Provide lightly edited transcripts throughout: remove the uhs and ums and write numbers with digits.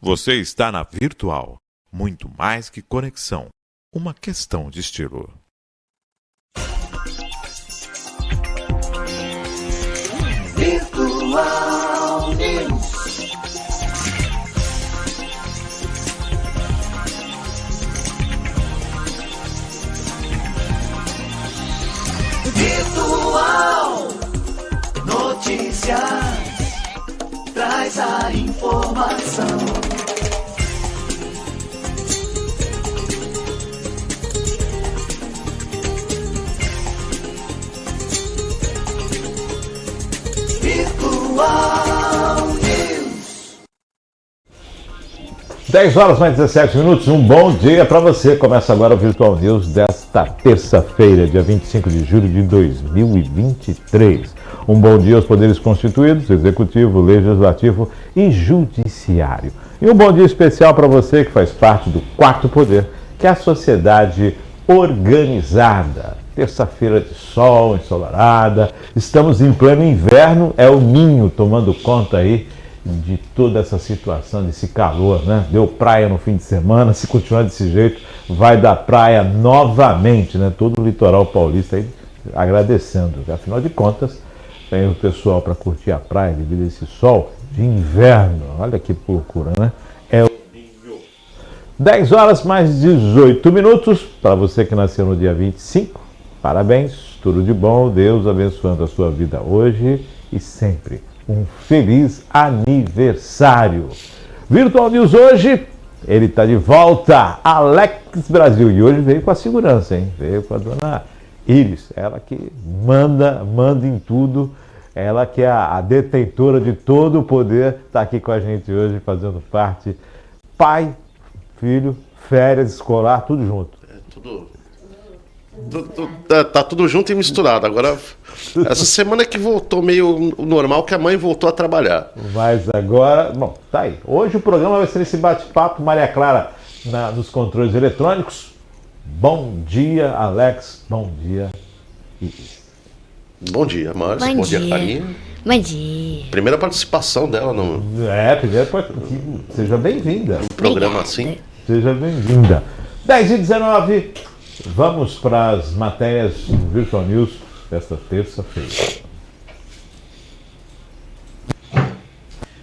Você está na Virtual. Muito mais que conexão. Uma questão de estilo. Virtual News. Virtual Notícias. Traz a informação. Virtual News. 10 horas mais 17 minutos, um bom dia para você. Começa agora o Virtual News desta terça-feira, dia 25 de julho de 2023. Um bom dia aos poderes constituídos, executivo, legislativo e judiciário. E um bom dia especial para você que faz parte do quarto poder, que é a sociedade organizada. Terça-feira de sol, ensolarada, estamos em pleno inverno, é o ninho tomando conta aí de toda essa situação, desse calor, né? Deu praia no fim de semana, se continuar desse jeito, vai dar praia novamente, né? Todo o litoral paulista aí agradecendo, afinal de contas, tem o pessoal para curtir a praia devido a esse sol de inverno, olha que loucura, né? É o ninho. 10 horas mais 18 minutos, para você que nasceu no dia 25, parabéns, tudo de bom, Deus abençoando a sua vida hoje e sempre. Um feliz aniversário. Virtual News hoje, ele está de volta, Alex Brasil. E hoje veio com a segurança, hein? Veio com a dona Iris, ela que manda em tudo. Ela que é a detentora de todo o poder, está aqui com a gente hoje, fazendo parte. Pai, filho, férias, escolar, tudo junto. Tá tudo junto e misturado. Agora, essa semana que voltou meio normal, que a mãe voltou a trabalhar. Mas agora, bom, tá aí. Hoje o programa vai ser esse bate-papo, Maria Clara nos controles eletrônicos. Bom dia, Alex. Bom dia, Iris. Bom dia, Márcio. Bom dia, Karine. Bom dia. Primeira participação dela no Seja bem-vinda. programa assim. Seja bem-vinda. 10h19. Vamos para as matérias do Virtual News desta terça-feira.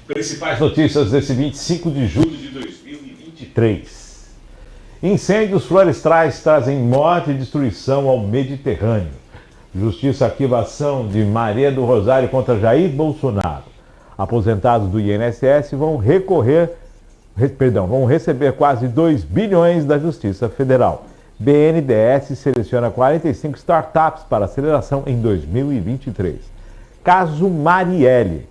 Principais notícias desse 25 de julho de 2023. Incêndios florestais trazem morte e destruição ao Mediterrâneo. Justiça arquiva ação de Maria do Rosário contra Jair Bolsonaro. Aposentados do INSS vão receber quase 2 bilhões da Justiça Federal. BNDES seleciona 45 startups para aceleração em 2023. Caso Marielle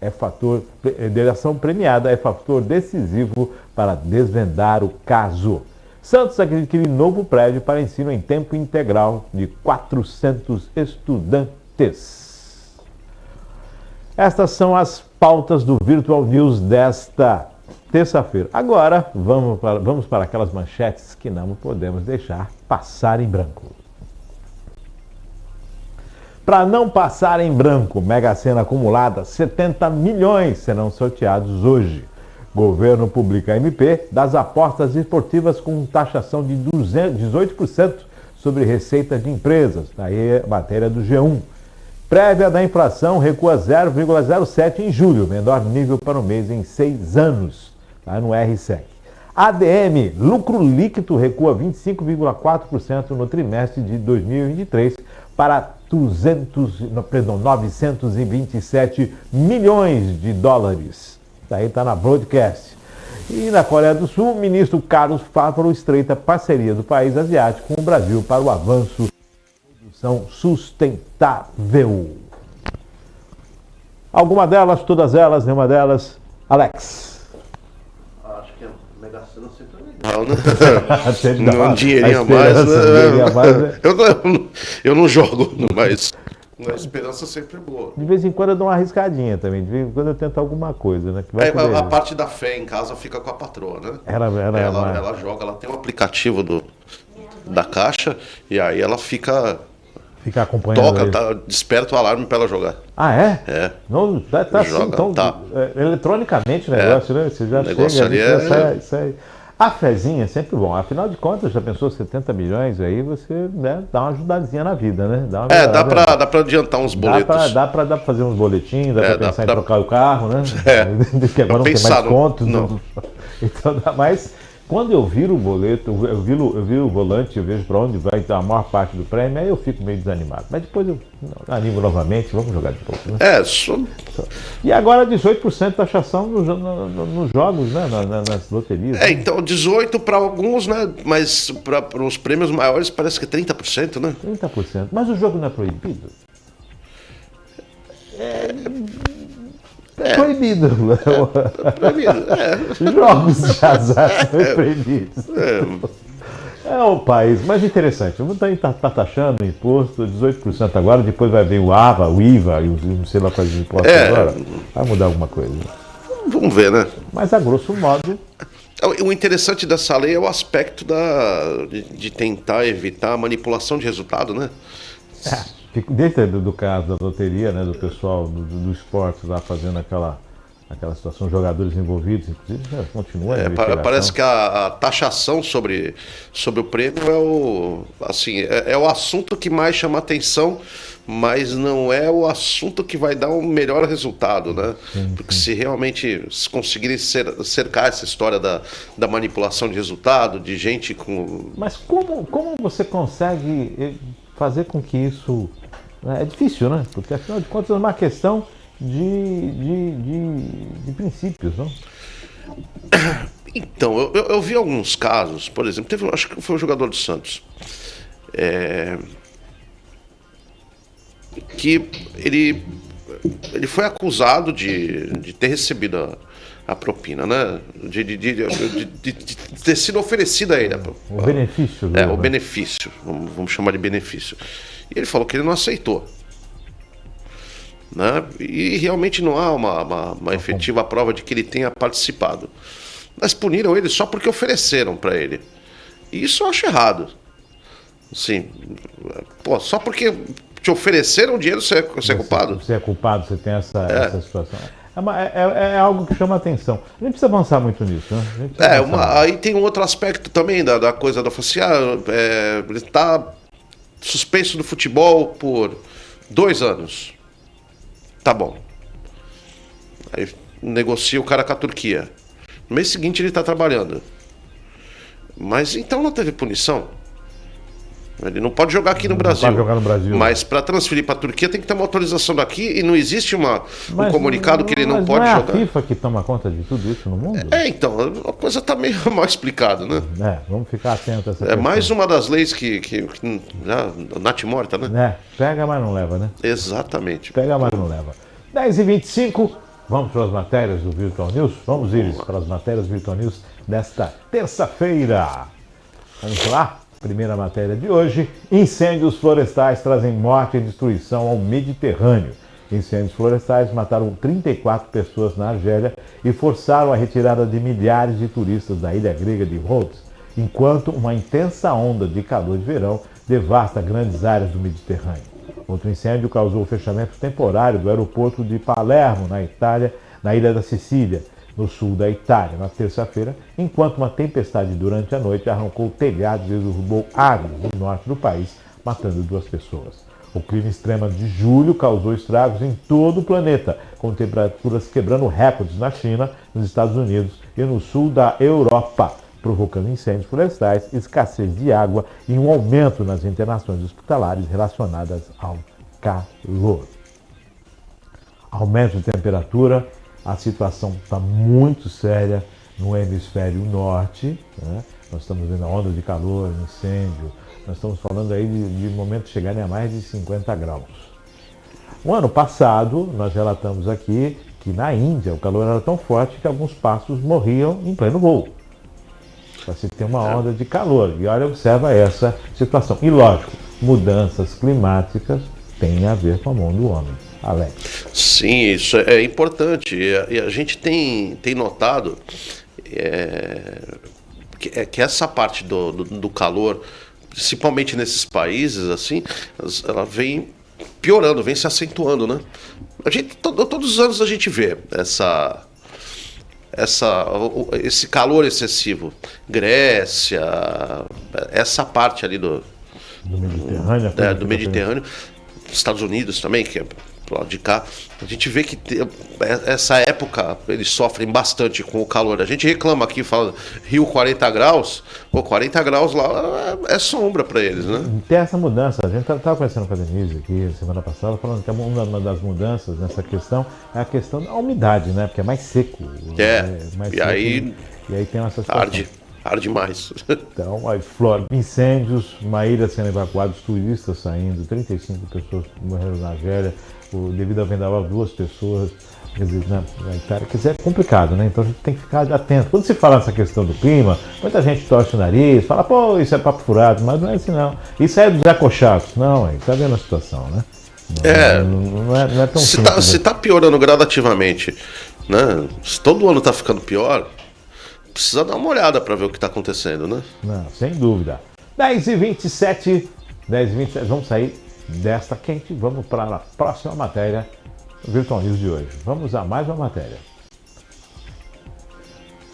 delação premiada é fator decisivo para desvendar o caso. Santos adquire novo prédio para ensino em tempo integral de 400 estudantes. Estas são as pautas do Virtual News desta terça-feira. Agora, vamos para aquelas manchetes que não podemos deixar passar em branco. Para não passar em branco, Mega Sena acumulada, 70 milhões serão sorteados hoje. Governo publica MP das apostas esportivas com taxação de 18% sobre receita de empresas. Aí é matéria do G1. Prévia da inflação recua 0,07 em julho, menor nível para o mês em 6 anos. Está no RSEC. ADM, lucro líquido recua 25,4% no trimestre de 2023 para 927 milhões de dólares. Daí está na broadcast. E na Coreia do Sul, o ministro Carlos Fávaro estreita parceria do país asiático com o Brasil para o avanço da produção sustentável. Alguma delas, todas elas, nenhuma delas? Alex. Acho que a Mega Sena sempre é legal, né? Um dinheirinho a mais, né? Eu não jogo, mas a esperança sempre é boa. De vez em quando eu dou uma arriscadinha também, de vez em quando eu tento alguma coisa, né? Que vai a parte da fé em casa fica com a patroa, né? Ela joga, ela tem um aplicativo da Caixa e aí ela fica Fica acompanhando. Desperta o alarme para ela jogar. Ah, é? É. Não, tá Joga, assim, então, tá. eletronicamente o negócio, né? Você já o negócio chega ali sai. A fezinha é sempre bom. Afinal de contas, já pensou 70 milhões aí, você, né, dá uma ajudadinha na vida, né? Dá pra adiantar uns boletos. Dá pra fazer uns boletinhos, dá pra pensar em dá trocar o carro, né? Que agora não tem mais contos. Então dá mais. Quando eu viro o boleto, eu viro o volante, eu vejo para onde vai a maior parte do prêmio, aí eu fico meio desanimado. Mas depois eu animo novamente, vamos jogar de novo. Né? E agora 18% de taxação nos jogos, né? Nas loterias. Né? Então 18% para alguns, né? Mas para os prêmios maiores parece que é 30%, né? 30%. Mas o jogo não é proibido? É proibido. Jogos de azar são proibidos. É um país mais interessante. Vamos estar taxando o imposto, 18% agora, depois vai vir o AVA, o IVA, e não sei lá quais impostos agora. Vai mudar alguma coisa. Vamos ver, né? Mas a grosso modo. O interessante dessa lei é o aspecto de tentar evitar a manipulação de resultado, né? Desde do caso da loteria, né, do pessoal do esporte lá fazendo aquela situação, jogadores envolvidos, inclusive, continua. Parece que a taxação sobre o prêmio é o assunto que mais chama atenção, mas não é o assunto que vai dar um melhor resultado, né? Porque se realmente conseguirem cercar essa história da manipulação de resultado, de gente com... Mas como você consegue fazer com que isso... É difícil, né? Porque afinal de contas é uma questão de princípios, não? Então, eu vi alguns casos, por exemplo, acho que foi um jogador do Santos, que ele foi acusado de ter recebido a propina, né? De ter sido oferecida a ele. O benefício. O benefício, vamos chamar de benefício. E ele falou que ele não aceitou. Né? E realmente não há uma efetiva prova de que ele tenha participado. Mas puniram ele só porque ofereceram para ele. E isso eu acho errado. Assim, só porque te ofereceram dinheiro, você é culpado? Você é culpado, você tem essa situação. É algo que chama atenção. A gente precisa avançar muito nisso, né? Aí tem um outro aspecto também da coisa da ele está suspenso do futebol por 2 anos. Tá bom. Aí negocia o cara com a Turquia. No mês seguinte ele está trabalhando. Mas então não teve punição. Ele não pode jogar aqui no Brasil. Não pode jogar no Brasil. Mas para transferir para a Turquia tem que ter uma autorização daqui e não existe um comunicado que ele não pode jogar. Não é a FIFA que toma conta de tudo isso no mundo? Então, a coisa está meio mal explicada, né? Vamos ficar atentos a essa questão. Mais uma das leis que já nat morta, né? Pega, mas não leva, né? Exatamente. Pega, mas não leva. 10h25, vamos para as matérias do Virtual News? Vamos ir para as matérias do Virtual News desta terça-feira. Vamos lá? Primeira matéria de hoje: incêndios florestais trazem morte e destruição ao Mediterrâneo. Incêndios florestais mataram 34 pessoas na Argélia e forçaram a retirada de milhares de turistas da ilha grega de Rhodes, enquanto uma intensa onda de calor de verão devasta grandes áreas do Mediterrâneo. Outro incêndio causou o fechamento temporário do aeroporto de Palermo, na Itália, na ilha da Sicília, no sul da Itália, na terça-feira, enquanto uma tempestade durante a noite arrancou telhados e derrubou árvores no norte do país, matando 2 pessoas. O clima extremo de julho causou estragos em todo o planeta, com temperaturas quebrando recordes na China, nos Estados Unidos e no sul da Europa, provocando incêndios florestais, escassez de água e um aumento nas internações hospitalares relacionadas ao calor. Aumento de temperatura. A situação está muito séria no hemisfério norte, né? Nós estamos vendo a onda de calor, incêndio, nós estamos falando aí de momentos chegarem a mais de 50 graus. O ano passado, nós relatamos aqui que na Índia o calor era tão forte que alguns pássaros morriam em pleno voo. Para se ter uma onda de calor. E olha, observa essa situação. E lógico, mudanças climáticas têm a ver com a mão do homem. Alex. Sim, isso é importante. E a gente tem notado que essa parte do calor principalmente nesses países, assim, ela vem piorando, vem se acentuando, né? Todos os anos a gente vê esse calor excessivo. Grécia, essa parte ali do Mediterrâneo. do Mediterrâneo, Estados Unidos também, que é pro lado de cá, a gente vê que essa época eles sofrem bastante com o calor. A gente reclama aqui, fala Rio 40 graus, 40 graus lá é sombra para eles, né? Tem essa mudança, a gente estava conversando com a Denise aqui semana passada, falando que uma das mudanças nessa questão é a questão da umidade, né? Porque é mais seco. Mais seco, e aí tem essa situação. Arde mais. Então, aí, incêndios, uma ilha sendo evacuada, os turistas saindo, 35 pessoas morreram na Argélia, devido ao vendaval, 2 pessoas, quer dizer, na Itália. Quer dizer, é complicado, né? Então a gente tem que ficar atento. Quando se fala nessa questão do clima, muita gente torce o nariz, fala, pô, isso é papo furado, mas não é assim não. Isso é dos acochados. Não, aí, tá vendo a situação, né? Não é tão simples. Se tá piorando gradativamente, né? Se todo ano tá ficando pior, precisa dar uma olhada para ver o que está acontecendo, né? Não, sem dúvida. 10h27, vamos sair desta quente, vamos para a próxima matéria do Virtual News de hoje. Vamos a mais uma matéria.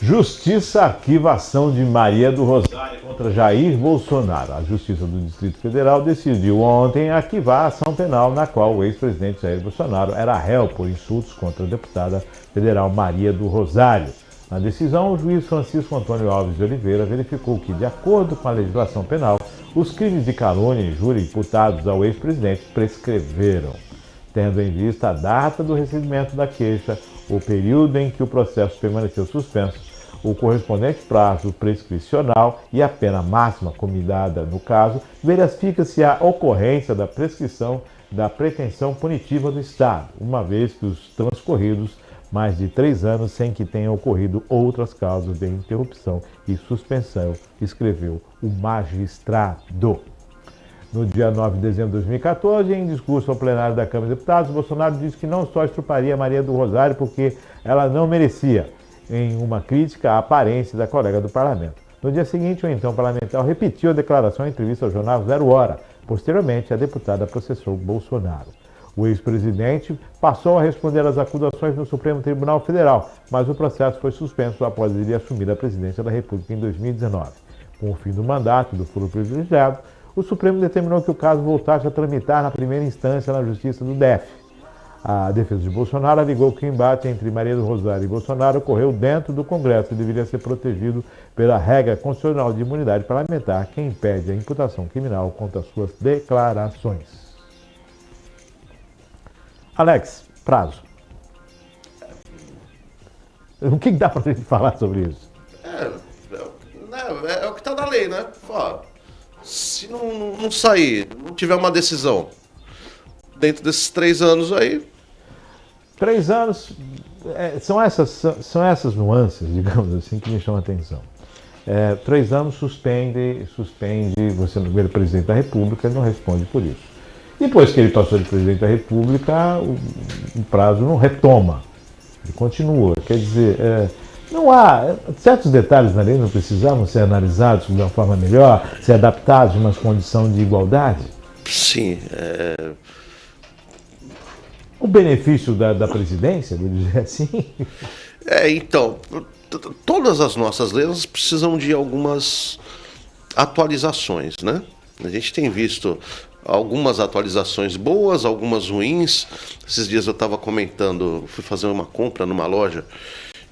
Justiça arquiva ação de Maria do Rosário contra Jair Bolsonaro. A Justiça do Distrito Federal decidiu ontem arquivar a ação penal na qual o ex-presidente Jair Bolsonaro era réu por insultos contra a deputada federal Maria do Rosário. Na decisão, o juiz Francisco Antônio Alves de Oliveira verificou que, de acordo com a legislação penal, os crimes de calúnia e injúria imputados ao ex-presidente prescreveram, tendo em vista a data do recebimento da queixa, o período em que o processo permaneceu suspenso, o correspondente prazo prescricional e a pena máxima combinada no caso, verifica-se a ocorrência da prescrição da pretensão punitiva do Estado, uma vez que os transcorridos mais de 3 anos sem que tenham ocorrido outras causas de interrupção e suspensão, escreveu o magistrado. No dia 9 de dezembro de 2014, em discurso ao plenário da Câmara de Deputados, Bolsonaro disse que não só estruparia Maria do Rosário porque ela não merecia, em uma crítica à aparência da colega do parlamento. No dia seguinte, o então parlamentar repetiu a declaração em entrevista ao jornal Zero Hora. Posteriormente, a deputada processou Bolsonaro. O ex-presidente passou a responder às acusações no Supremo Tribunal Federal, mas o processo foi suspenso após ele assumir a presidência da República em 2019. Com o fim do mandato do foro privilegiado, o Supremo determinou que o caso voltasse a tramitar na primeira instância na Justiça do DF. A defesa de Bolsonaro alegou que o embate entre Maria do Rosário e Bolsonaro ocorreu dentro do Congresso e deveria ser protegido pela regra constitucional de imunidade parlamentar que impede a imputação criminal contra suas declarações. Alex, prazo. O que dá para gente falar sobre isso? É o que está na lei, né? Se não sair, não tiver uma decisão dentro desses 3 anos aí... 3 anos, são essas nuances, digamos assim, que me chamam a atenção. 3 anos suspende, você não vira presidente da República e não responde por isso. Depois que ele passou de presidente da República, o prazo não retoma, ele continua. Quer dizer, não há certos detalhes na lei não precisavam ser analisados de uma forma melhor, ser adaptados a uma condição de igualdade? Sim. O benefício da presidência, vou dizer assim? Então, todas as nossas leis precisam de algumas atualizações, né? A gente tem visto algumas atualizações boas, algumas ruins. Esses dias eu estava comentando, fui fazer uma compra numa loja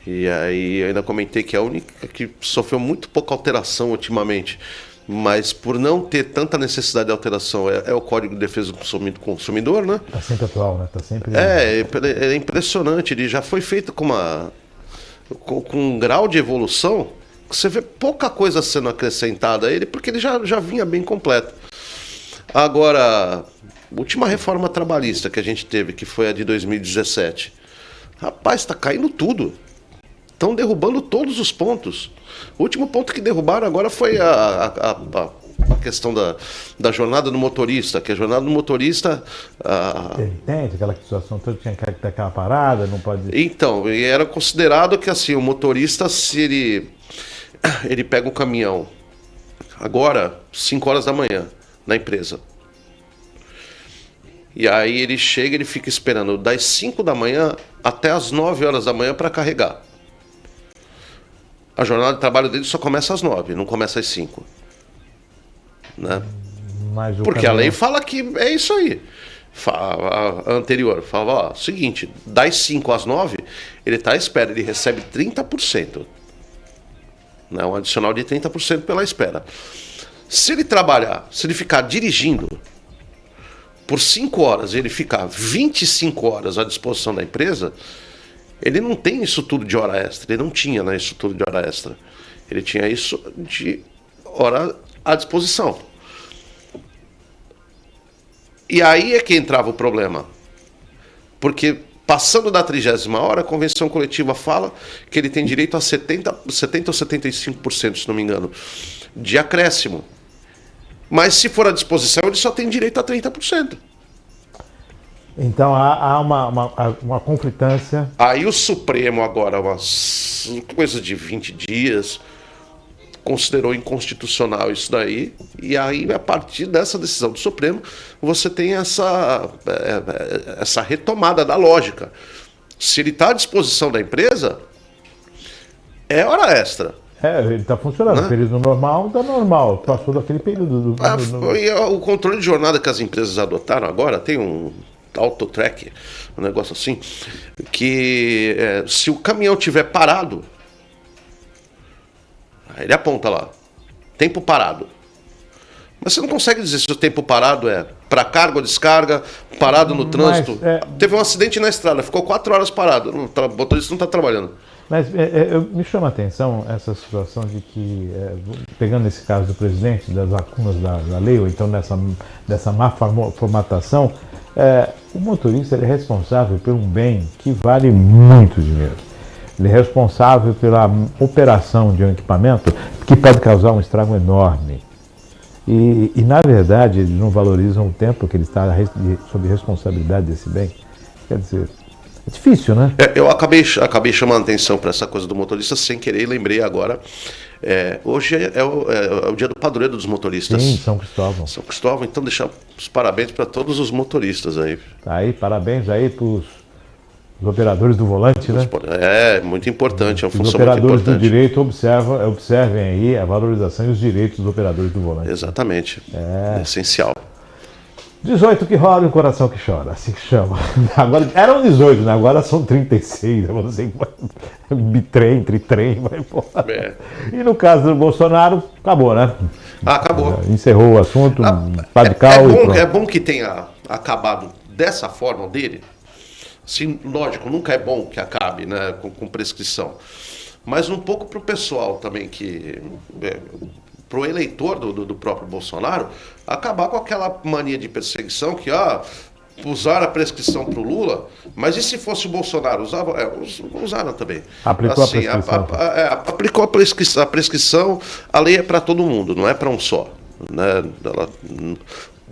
e aí ainda comentei que a única que sofreu muito pouca alteração ultimamente, mas por não ter tanta necessidade de alteração, é o Código de Defesa do Consumidor, né? Está sempre atual, né? Está sempre... É impressionante, ele já foi feito com um grau de evolução que você vê pouca coisa sendo acrescentada a ele, porque ele já vinha bem completo. Agora, a última reforma trabalhista que a gente teve, que foi a de 2017, rapaz, está caindo tudo. Estão derrubando todos os pontos. O último ponto que derrubaram agora foi a questão da jornada do motorista, que a jornada do motorista... Entende? Aquela situação toda tinha que ter aquela parada, não pode... Então, e era considerado que assim, o motorista, se ele pega um caminhão agora, 5 horas da manhã, na empresa. E aí ele chega, ele fica esperando das 5 da manhã até as 9 horas da manhã para carregar. A jornada de trabalho dele só começa às 9, não começa às 5. Né? Porque a lei fala que é isso aí. A anterior falava, ó, seguinte, das 5 às 9, ele está à espera, ele recebe 30%. Né? Um adicional de 30% pela espera. Se ele trabalhar, se ele ficar dirigindo por 5 horas e ele ficar 25 horas à disposição da empresa, ele não tem isso tudo de hora extra. Ele não tinha, né, isso tudo de hora extra. Ele tinha isso de hora à disposição. E aí é que entrava o problema. Porque passando da 30ª hora, a convenção coletiva fala que ele tem direito a 70 ou 75%, se não me engano, de acréscimo. Mas se for à disposição, ele só tem direito a 30%. Então há uma conflitância. Aí o Supremo agora, umas coisa de 20 dias, considerou inconstitucional isso daí. E aí, a partir dessa decisão do Supremo, você tem essa retomada da lógica. Se ele está à disposição da empresa, é hora extra. Ele está funcionando. Né? Período normal, está normal. Passou daquele período. E o controle de jornada que as empresas adotaram agora, tem um autotrack, um negócio assim, que se o caminhão tiver parado, aí ele aponta lá, tempo parado. Mas você não consegue dizer se o tempo parado é para carga ou descarga, parado no trânsito. Teve um acidente na estrada, ficou 4 horas parado, o motorista não está trabalhando. Mas me chama a atenção essa situação de que, pegando esse caso do presidente, das lacunas da lei, ou então dessa má formatação, o motorista ele é responsável por um bem que vale muito dinheiro. Ele é responsável pela operação de um equipamento que pode causar um estrago enorme. E na verdade, eles não valorizam o tempo que ele está sob responsabilidade desse bem. Quer dizer, é difícil, né? Eu acabei chamando a atenção para essa coisa do motorista sem querer e lembrei agora. Hoje é o dia do padroeiro dos motoristas. Sim, São Cristóvão. São Cristóvão, então deixar os parabéns para todos os motoristas aí. Tá aí, parabéns aí para os operadores do volante, né? É muito importante, é uma função muito importante. Os operadores do direito observem aí a valorização e os direitos dos operadores do volante. Exatamente, é essencial. 18 que rola e o coração que chora, assim que chama. Agora, eram 18, né? Agora são 36. Eu não sei, tritrem, vai embora. E no caso do Bolsonaro, acabou, né? Acabou. Encerrou o assunto, é bom que tenha acabado dessa forma dele. Sim, lógico, nunca é bom que acabe, né, com prescrição. Mas um pouco para o pessoal também, para o eleitor do próprio Bolsonaro, acabar com aquela mania de perseguição que, usaram a prescrição para o Lula, mas e se fosse o Bolsonaro? Usaram também. Aplicou assim, a prescrição. Aplicou a prescrição, a lei é para todo mundo, não é para um só. Né?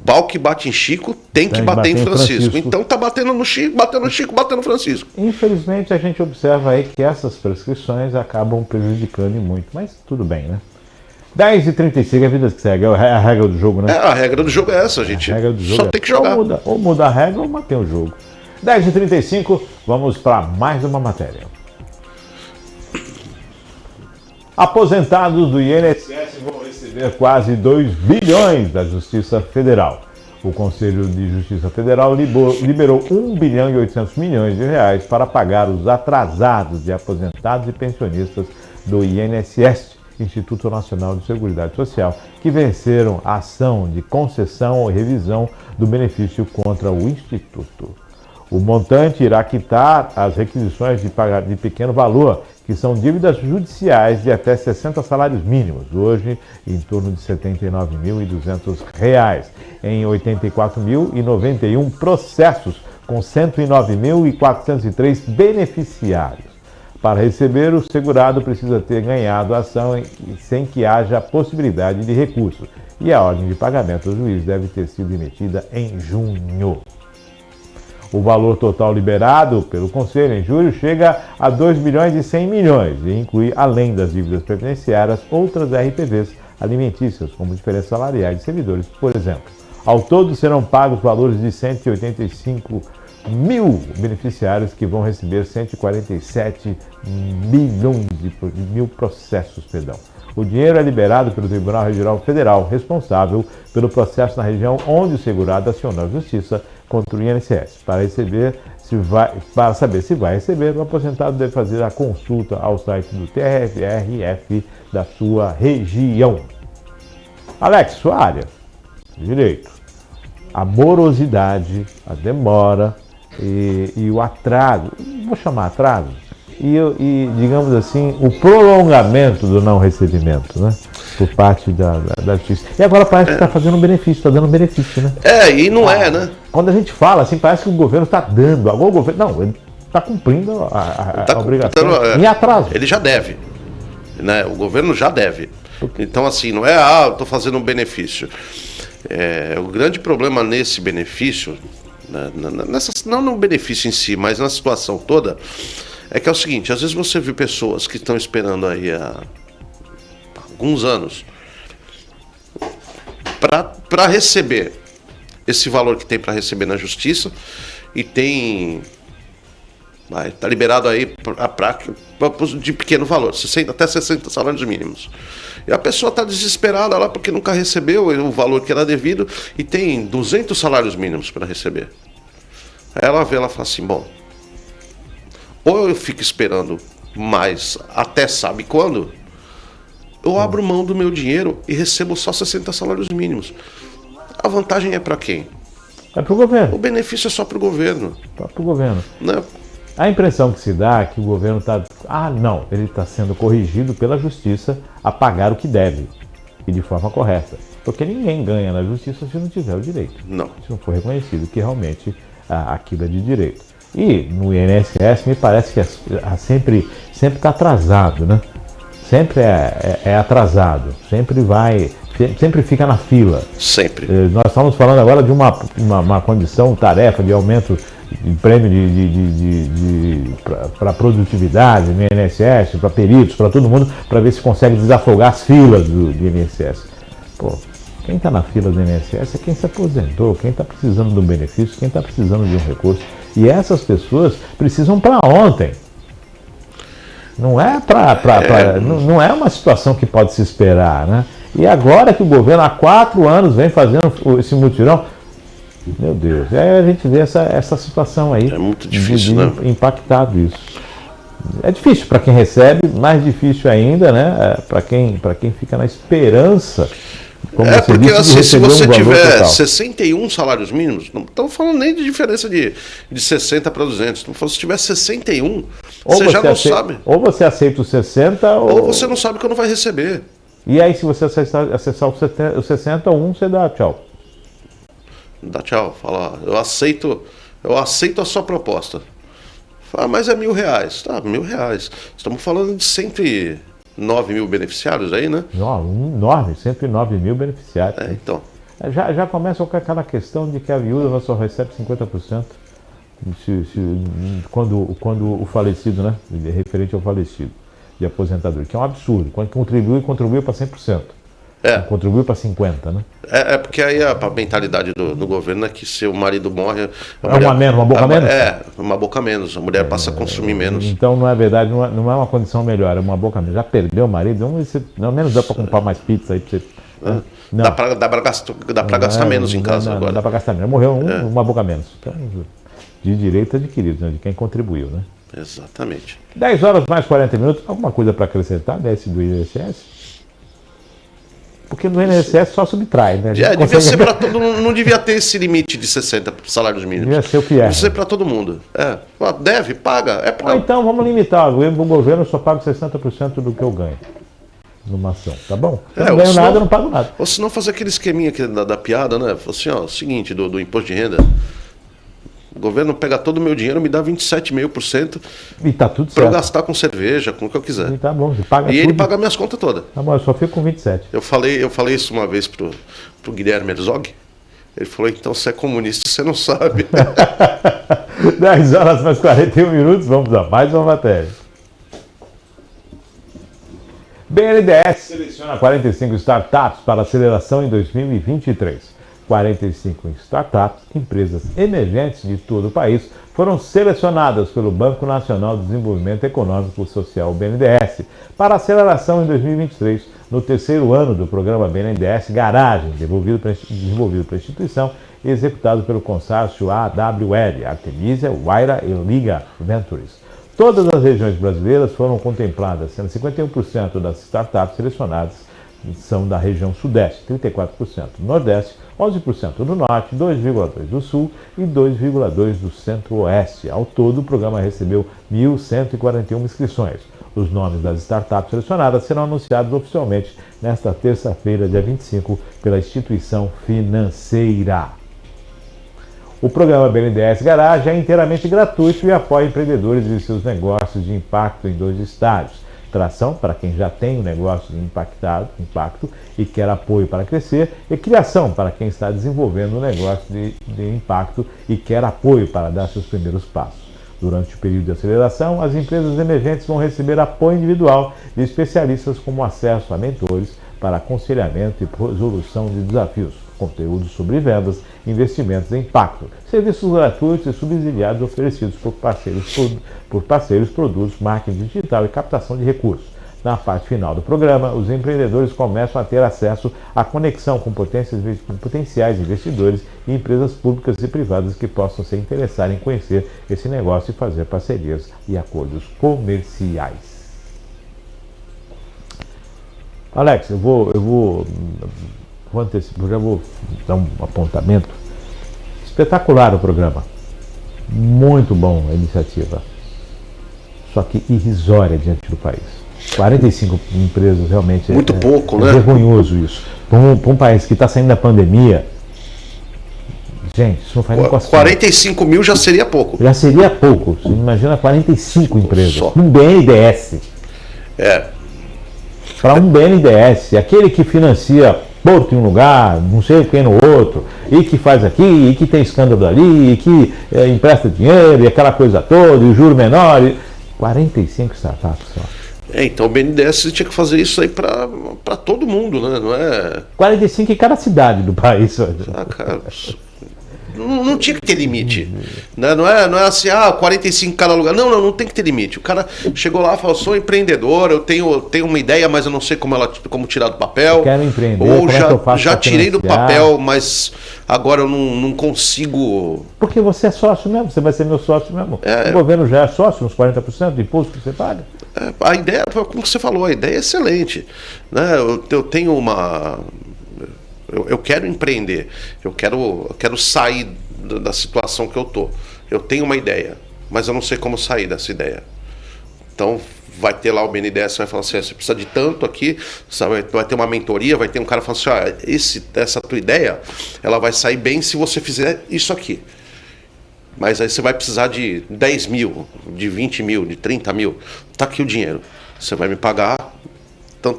Pau que bate em Chico tem que bater em Francisco. Então tá batendo no Chico, batendo no Francisco. Infelizmente a gente observa aí que essas prescrições acabam prejudicando muito, mas tudo bem, né? 10h35, a vida que segue, é a regra do jogo, né? A regra do jogo é essa, gente. A regra do jogo só tem que jogar. Ou muda a regra ou mantém o jogo. 10h35, vamos para mais uma matéria. Aposentados do INSS vão receber quase 2 bilhões da Justiça Federal. O Conselho de Justiça Federal liberou 1 bilhão e 800 milhões de reais para pagar os atrasados de aposentados e pensionistas do INSS, Instituto Nacional de Seguridade Social, que venceram a ação de concessão ou revisão do benefício contra o Instituto. O montante irá quitar as requisições de pequeno valor, que são dívidas judiciais de até 60 salários mínimos, hoje em torno de R$ 79.200, em 84.091 processos, com 109.403 beneficiários. Para receber, o segurado precisa ter ganhado a ação sem que haja possibilidade de recurso, e a ordem de pagamento do juiz deve ter sido emitida em junho. O valor total liberado pelo Conselho em julho chega a 2 bilhões e 100 milhões e inclui, além das dívidas previdenciárias, outras RPVs, alimentícias, como diferenças salariais de servidores. Por exemplo, ao todo serão pagos valores de 185 mil beneficiários que vão receber 147 milhões de mil processos, perdão. O dinheiro é liberado pelo Tribunal Regional Federal, responsável pelo processo na região onde o segurado acionou a Justiça contra o INSS. Para saber se vai receber, o aposentado deve fazer a consulta ao site do TRF da sua região. Alex, sua área, direito. A morosidade, a demora e o atraso, vou chamar atraso, e digamos assim, o prolongamento do não recebimento, né? Por parte da Justiça. E agora parece que está fazendo um benefício, está dando um benefício, né? E não é, né? Quando a gente fala assim, parece que o governo está dando. Agora o governo. Não, ele está cumprindo a obrigação em atraso. Ele já deve. Né? O governo já deve. Então, assim, não é, eu estou fazendo um benefício. O grande problema nesse benefício, né, não no benefício em si, mas na situação toda, é que é o seguinte: às vezes você vê pessoas que estão esperando aí há alguns anos para receber esse valor que tem para receber na Justiça, e tem tá liberado aí de pequeno valor, 60, até 60 salários mínimos. E a pessoa está desesperada lá porque nunca recebeu o valor que era devido e tem 200 salários mínimos para receber. Aí ela vê, ela fala assim, bom, ou eu fico esperando mais até sabe quando, eu abro mão do meu dinheiro e recebo só 60 salários mínimos. A vantagem é para quem? É para o governo. O benefício é só para o governo. Só para o governo. Né? A impressão que se dá é que o governo está... não, ele está sendo corrigido pela Justiça a pagar o que deve. E de forma correta. Porque ninguém ganha na Justiça se não tiver o direito. Não. Se não for reconhecido que realmente aquilo é de direito. E no INSS me parece que sempre está atrasado, né? Sempre é atrasado. Sempre fica na fila. Sempre. Nós estamos falando agora de uma condição, tarefa de aumento de prêmio para produtividade no INSS, para peritos, para todo mundo, para ver se consegue desafogar as filas do INSS. Pô, quem está na fila do INSS é quem se aposentou, quem está precisando de um benefício, quem está precisando de um recurso. E essas pessoas precisam para ontem. Não é não é uma situação que pode se esperar, né? E agora que o governo há 4 anos vem fazendo esse mutirão, meu Deus, a gente vê essa situação aí. É muito difícil, né? Impactado isso. É difícil para quem recebe, mais difícil ainda, né? Para quem fica na esperança. Como você porque disse, assim, se você tiver total. 61 salários mínimos, não estamos falando nem de diferença de 60 para 200, estamos falando se tiver 61, você já não sabe. Ou você aceita os 60, ou você não sabe quando vai receber. E aí, se você acessar os 60, você dá tchau. Dá tchau, fala, eu aceito a sua proposta. Fala, mas é R$1.000. Tá, R$1.000. Estamos falando de 109 mil beneficiários aí, né? Enorme, 109 mil beneficiários. Então. Já começa com aquela questão de que a viúva só recebe 50% quando o falecido, né? Referente ao falecido de aposentadoria, que é um absurdo. Quando contribuiu para 100%. Contribuiu para 50%, né? Porque aí a mentalidade do governo é que se o marido morre... uma boca menos? Uma boca menos. A mulher passa a consumir menos. Então, não é verdade, não é uma condição melhor, é uma boca menos. Já perdeu o marido, não menos dá para comprar mais pizza aí para você... Não. Dá para gastar menos em casa agora. Não dá para gastar menos. Morreu uma boca menos. Então, de direito adquirido, né? De quem contribuiu, né? Exatamente. 10 horas mais 40 minutos. Alguma coisa para acrescentar desse do INSS? Porque no INSS só subtrai, né? Devia ser para todo mundo, não devia ter esse limite de 60 salários mínimos. Devia ser o que é. Devia ser para todo mundo. Deve, paga. Então vamos limitar. O governo só paga 60% do que eu ganho numa ação, tá bom? Eu não ganho nada, eu não pago nada. Ou se não fazer aquele esqueminha da piada, né? Assim, o seguinte, do imposto de renda. O governo pega todo o meu dinheiro, me dá 27,5%. E tá tudo certo. Para eu gastar com cerveja, com o que eu quiser. E tá bom, você paga e tudo. Ele paga minhas contas todas. Tá bom, eu só fico com 27. Eu falei isso uma vez pro Guilherme Herzog. Ele falou, então você é comunista, você não sabe. 10 horas mais 41 minutos, vamos a mais uma matéria. BNDES seleciona 45 startups para aceleração em 2023. 45 startups, empresas emergentes de todo o país, foram selecionadas pelo Banco Nacional de Desenvolvimento Econômico e Social, BNDES, para aceleração em 2023, no terceiro ano do programa BNDES Garagem, desenvolvido pela instituição e executado pelo consórcio AWL, Artemisia, Wayra e Liga Ventures. Todas as regiões brasileiras foram contempladas, sendo 51% das startups selecionadas são da região Sudeste, 34% do Nordeste, 11% do Norte, 2,2% do Sul e 2,2% do Centro-Oeste. Ao todo, o programa recebeu 1.141 inscrições. Os nomes das startups selecionadas serão anunciados oficialmente nesta terça-feira, dia 25, pela instituição financeira. O programa BNDES Garage é inteiramente gratuito e apoia empreendedores e seus negócios de impacto em 2 estágios. Tração para quem já tem um negócio de impacto e quer apoio para crescer, e criação para quem está desenvolvendo um negócio de impacto e quer apoio para dar seus primeiros passos. Durante o período de aceleração, as empresas emergentes vão receber apoio individual de especialistas como acesso a mentores para aconselhamento e resolução de desafios, conteúdos sobre vendas, investimentos em impacto, serviços gratuitos e subsidiados oferecidos por parceiros, produtos, marketing digital e captação de recursos. Na parte final do programa, os empreendedores começam a ter acesso à conexão com potenciais investidores e empresas públicas e privadas que possam se interessar em conhecer esse negócio e fazer parcerias e acordos comerciais. Alex, eu vou dar um apontamento. Espetacular o programa. Muito bom a iniciativa. Só que irrisória diante do país. 45 empresas realmente muito pouco, né? É vergonhoso isso. Para um país que está saindo da pandemia, gente, isso não faz nem cosquinha. 45 mil já seria pouco. Já seria pouco. Você imagina 45 empresas. Só. Um BNDES. Para um BNDES, aquele que financia Porto em um lugar, não sei o que no outro, e que faz aqui, e que tem escândalo ali, e que empresta dinheiro, e aquela coisa toda, e o juro menor. 45 startups só. Então o BNDES tinha que fazer isso aí para todo mundo, né? Não é... 45 em cada cidade do país. Cara, não tinha que ter limite. Né? Não é assim, 45 em cada lugar. Não tem que ter limite. O cara chegou lá e falou, sou empreendedor, eu tenho uma ideia, mas eu não sei como tirar do papel. Eu quero empreender. Ou já tirei do papel, mas agora eu não consigo. Porque você é sócio mesmo, você vai ser meu sócio mesmo. O governo já é sócio, uns 40% de imposto que você paga. A ideia, como você falou, a ideia é excelente. Né? Eu tenho uma... Eu quero empreender, eu quero sair da situação que eu tô. Eu tenho uma ideia, mas eu não sei como sair dessa ideia. Então vai ter lá o BNDES, vai falar assim, você precisa de tanto aqui, sabe? Vai ter uma mentoria, vai ter um cara falando assim, essa tua ideia, ela vai sair bem se você fizer isso aqui. Mas aí você vai precisar de 10 mil, de 20 mil, de 30 mil. Tá aqui o dinheiro, você vai me pagar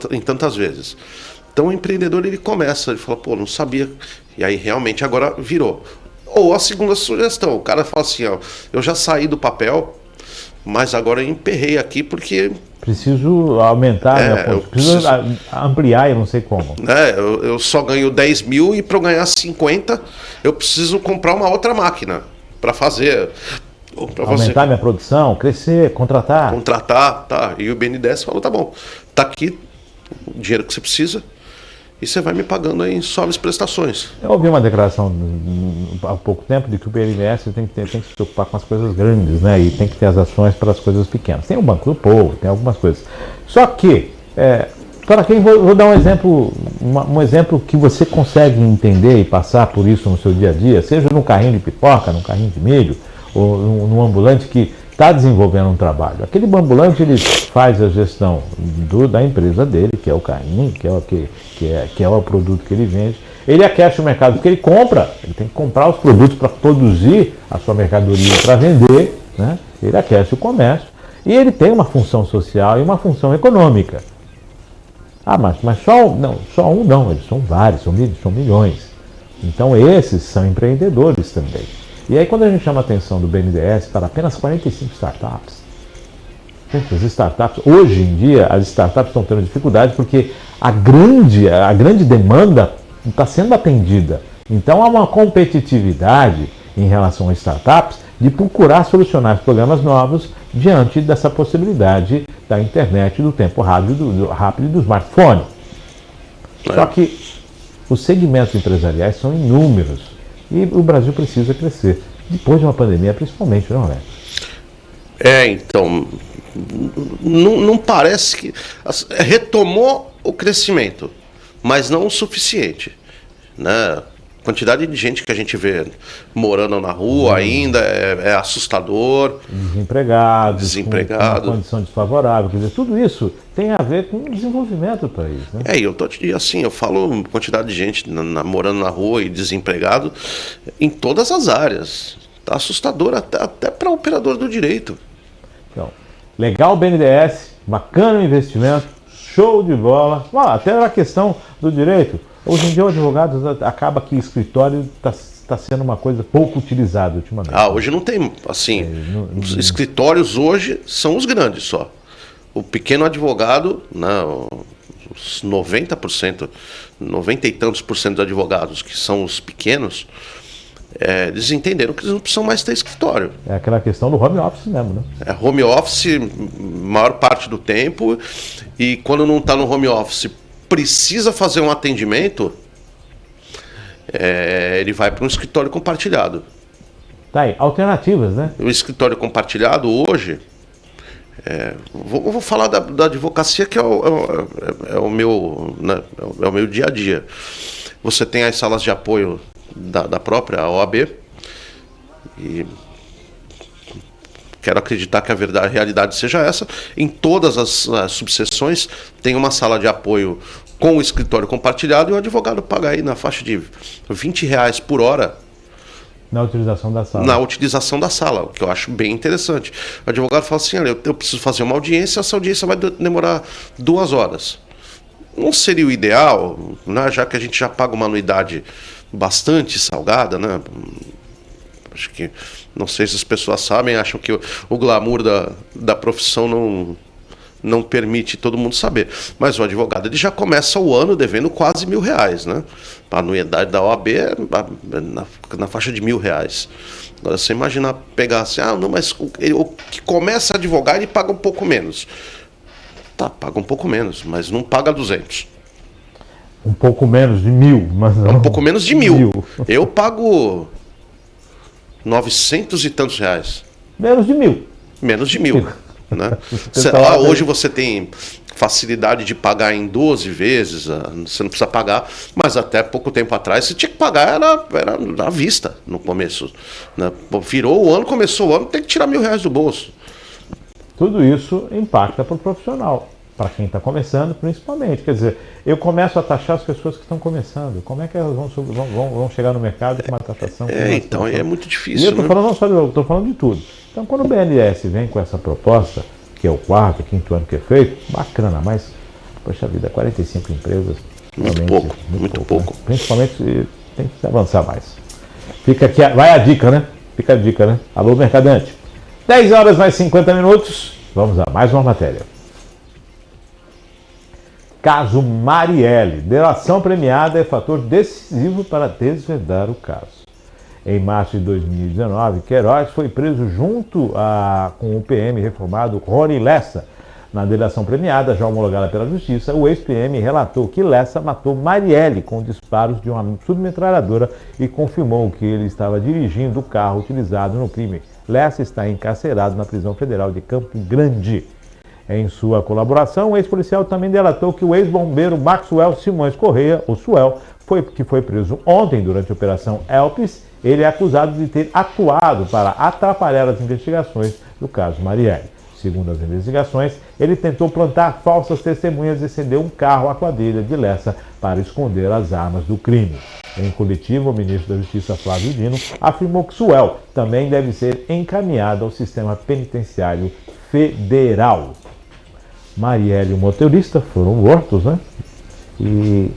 em tantas vezes. Então o empreendedor ele começa, ele fala, não sabia. E aí realmente agora virou. Ou a segunda sugestão, o cara fala assim, eu já saí do papel, mas agora eu emperrei aqui porque... Preciso aumentar, preciso ampliar, eu não sei como. Eu só ganho 10 mil e para eu ganhar 50, eu preciso comprar uma outra máquina para fazer... Aumentar minha produção, crescer, contratar. Tá. E o BNDES falou, tá bom, tá aqui o dinheiro que você precisa, e você vai me pagando aí em suaves prestações. Eu ouvi uma declaração há pouco tempo de que o BNDES tem que se preocupar com as coisas grandes, né? E tem que ter as ações para as coisas pequenas. Tem o Banco do Povo, tem algumas coisas. Só que, para quem vou dar um exemplo que você consegue entender e passar por isso no seu dia a dia, seja num carrinho de pipoca, num carrinho de milho, ou num ambulante que está desenvolvendo um trabalho. Aquele ambulante ele faz a gestão da empresa dele, que é o carrinho, que é o produto que ele vende. Ele aquece o mercado porque ele tem que comprar os produtos para produzir a sua mercadoria para vender, né? Ele aquece o comércio e ele tem uma função social e uma função econômica. Mas só um não, eles são vários, são milhões. Então esses são empreendedores também. E aí quando a gente chama a atenção do BNDES para apenas 45 startups, Gente, as startups, hoje em dia, as startups estão tendo dificuldade porque a grande demanda está sendo atendida. Então há uma competitividade em relação às startups de procurar solucionar programas novos diante dessa possibilidade da internet, do tempo rápido do smartphone. Só que os segmentos empresariais são inúmeros e o Brasil precisa crescer, depois de uma pandemia principalmente, não é? Então, não parece que... Retomou o crescimento, mas não o suficiente, né? A quantidade de gente que a gente vê morando na rua ainda é assustador. Desempregados, com uma condição desfavorável. Quer dizer, tudo isso tem a ver com o desenvolvimento do país, né? Eu falo quantidade de gente morando na rua e desempregado em todas as áreas. Está assustador até para o operador do direito. Então, legal o BNDES, bacana o investimento, show de bola. Até a questão do direito. Hoje em dia o advogado acaba que o escritório está sendo uma coisa pouco utilizada ultimamente. Hoje não tem, assim, os escritórios hoje são os grandes só. O pequeno advogado, os 90%, 90 e tantos por cento dos advogados que são os pequenos, eles entenderam que eles não precisam mais ter escritório. É aquela questão do home office mesmo, né? É home office maior parte do tempo, e quando não está no home office precisa fazer um atendimento, ele vai para um escritório compartilhado. Tá aí, alternativas, né? O escritório compartilhado hoje, vou falar da advocacia, que é o meu, né, é o meu dia a dia. Você tem as salas de apoio da própria OAB, e quero acreditar que a realidade seja essa. Em todas as subseções tem uma sala de apoio com o escritório compartilhado, e o advogado paga aí na faixa de R$20 por hora na utilização da sala. Na utilização da sala, o que eu acho bem interessante. O advogado fala assim: olha, eu preciso fazer uma audiência, essa audiência vai demorar 2 horas. Não seria o ideal, né, já que a gente já paga uma anuidade bastante salgada, né? Acho que, não sei se as pessoas sabem, acham que o glamour da profissão não permite todo mundo saber. Mas o advogado, ele já começa o ano devendo quase R$1.000, né? A anuidade da OAB é na faixa de R$1.000. Agora, você imaginar pegar assim, mas o que começa a advogar, ele paga um pouco menos. Tá, paga um pouco menos, mas não paga 200. Um pouco menos de 1.000, mas não. Um pouco menos de 1.000. Eu pago 900 e tantos reais. Menos de 1.000. Menos de 1.000. Né? Hoje você tem facilidade de pagar em 12 vezes, você não precisa pagar, mas até pouco tempo atrás você tinha que pagar, era à vista no começo. Né? Virou o ano, começou o ano, tem que tirar R$1.000 do bolso. Tudo isso impacta para o profissional, para quem está começando principalmente. Quer dizer, eu começo a taxar as pessoas que estão começando. Como é que elas vão chegar no mercado com uma taxação? Então é muito difícil. E eu estou falando não só estou falando de tudo. Então, quando o BNDES vem com essa proposta, que é o 4º, 5º ano que é feito, bacana, mas, poxa vida, 45 empresas. Muito pouco. Né? Principalmente tem que avançar mais. Fica aqui, vai a dica, né? Fica a dica, né? Alô, mercadante. 10 horas mais 50 minutos. Vamos a mais uma matéria. Caso Marielle. Delação premiada é fator decisivo para desvendar o caso. Em março de 2019, Queiroz foi preso junto com o PM reformado Rony Lessa. Na delação premiada, já homologada pela Justiça, o ex-PM relatou que Lessa matou Marielle com disparos de uma submetralhadora e confirmou que ele estava dirigindo o carro utilizado no crime. Lessa está encarcerado na prisão federal de Campo Grande. Em sua colaboração, o ex-policial também delatou que o ex-bombeiro Maxwell Simões Correia, o Suel, que foi preso ontem durante a Operação Elpis, ele é acusado de ter atuado para atrapalhar as investigações do caso Marielle. Segundo as investigações, ele tentou plantar falsas testemunhas e cedeu um carro à quadrilha de Lessa para esconder as armas do crime. Em coletiva, o ministro da Justiça, Flávio Dino, afirmou que Suel também deve ser encaminhado ao sistema penitenciário federal. Marielle e o motorista foram mortos, né? E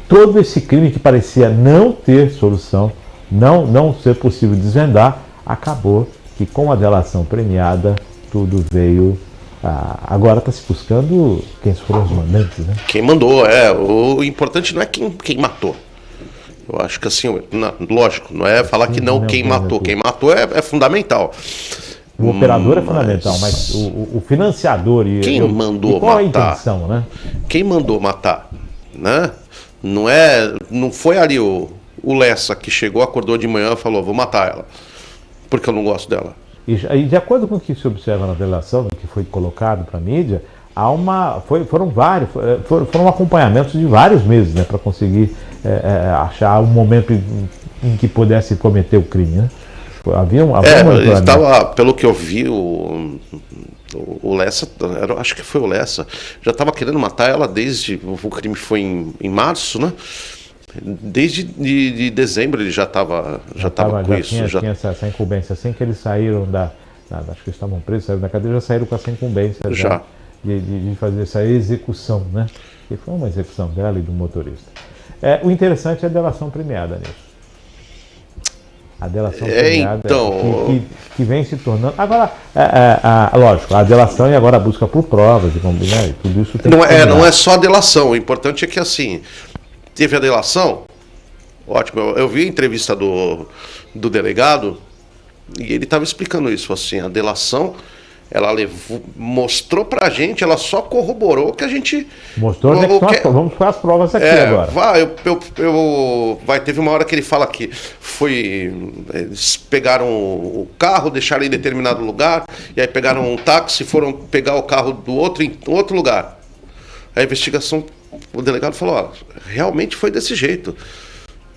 todo esse crime que parecia não ter solução, não ser possível desvendar, acabou que com a delação premiada tudo veio Agora está se buscando quem foram os mandantes, né? Quem mandou, o importante não é quem matou. Eu acho que assim, lógico, não é falar que não quem matou. Quem matou é fundamental. O operador é fundamental, mas o financiador quem mandou qual matar? A intenção, né? Quem mandou matar, né? Não foi ali o Lessa que chegou, acordou de manhã e falou, vou matar ela, porque eu não gosto dela. E de acordo com o que se observa na delação, que foi colocado para a mídia, foram acompanhamentos de vários meses, né, para conseguir achar um momento em que pudesse cometer o crime, né? Havia ele estava, pelo que eu vi, o Lessa, acho que foi o Lessa, já estava querendo matar ela desde, o crime foi em março, né? Desde de dezembro ele já estava com isso. Tinha essa incumbência. Assim que eles saíram acho que eles estavam presos, saíram da cadeia, já saíram com essa incumbência já. De fazer essa execução, né? Que foi uma execução dela e do motorista. O interessante é a delação premiada nisso. A delação premiada então... que vem se tornando... Agora, lógico, a delação e agora a busca por provas, né? E tudo isso tem não é só a delação, o importante é que assim... Teve a delação, ótimo, eu vi a entrevista do delegado e ele estava explicando isso, assim, a delação, ela mostrou pra gente, ela só corroborou que a gente... Mostrou, vamos para as provas aqui agora. Teve uma hora que ele fala que eles pegaram o carro, deixaram em determinado lugar, e aí pegaram um táxi e foram pegar o carro do outro em outro lugar. A investigação... O delegado falou, realmente foi desse jeito.